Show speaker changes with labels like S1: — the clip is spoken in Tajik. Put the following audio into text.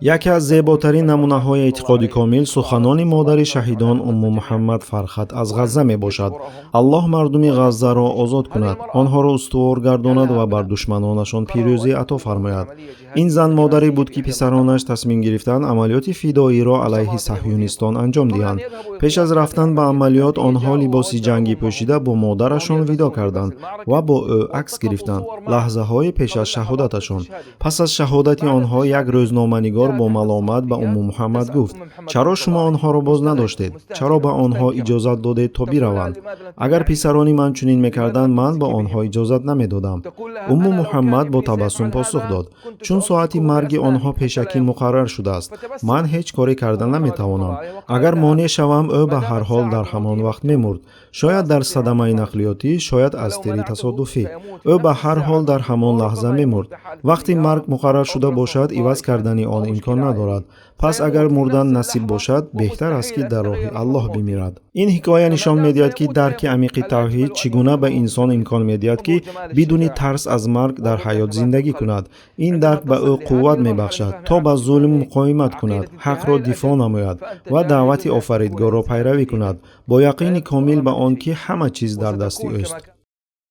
S1: яке аз зеботарин намунаҳои эътиқоди комил суханони модари шаҳидон умму муҳаммад Фархат аз Ғазза мебошад. Аллоҳ мардуми Ғаззаро озод кунад, онҳоро устувор гардонад ва бар душманонашон пирӯзӣ ато фармояд. ин зан модаре буд ки писаронаш тасмим гирифтанд амалиёти фидоиро алайҳи саҳюнистон анҷом диҳанд. пеш аз рафтан ба амалиёт онҳо либоси ҷангӣ пӯшида бо модарашон видо карданд ва бо ӯ акс гирифтанд лаҳзаҳои пеш аз шаҳодаташон. пас аз шаҳодати онҳо як рӯзноманигор бо маломат ба умму муҳаммад гуфт: чаро шумо онҳоро боз надоштед? чаро ба онҳо иҷозат додед то бираванд? агар писарони ман чунин мекарданд, ман ба онҳо иҷозат намедодам. умму муҳаммад бо табассум посух дод: чун соати марги онҳо пешакин муқаррар шудааст, ман ҳеҷ коре карда наметавонам. агар монеъ шавам, ӯ ба ҳар ҳол дар ҳамон вақт мемурд, шояд дар садамаи нақлиётӣ, шояд аз тири тасодуфӣ. ӯ ба ҳар ҳол дар ҳамон лаҳза мемурд. вақти марг муқаррар шуда бошад, иваз кардани он имкон надорад. пас агар мурдан насиб бошад, беҳтар аст ки дар роҳи Аллоҳ бимирад. ин ҳикоя нишон медиҳад ки дарки амиқи тавҳид чӣ гуна ба инсон имкон медиҳад ки бидуни тарс аз марг дар ҳаёт зиндагӣ кунад. ин дарк ба ӯ қувват мебахшад, то ба зулм муқоимат кунад, ҳақро дифоъ намояд ва даъвати офаридгорро пайравӣ кунад, бо яқини комил ба он ки ҳама чиз дар дасти ӯст.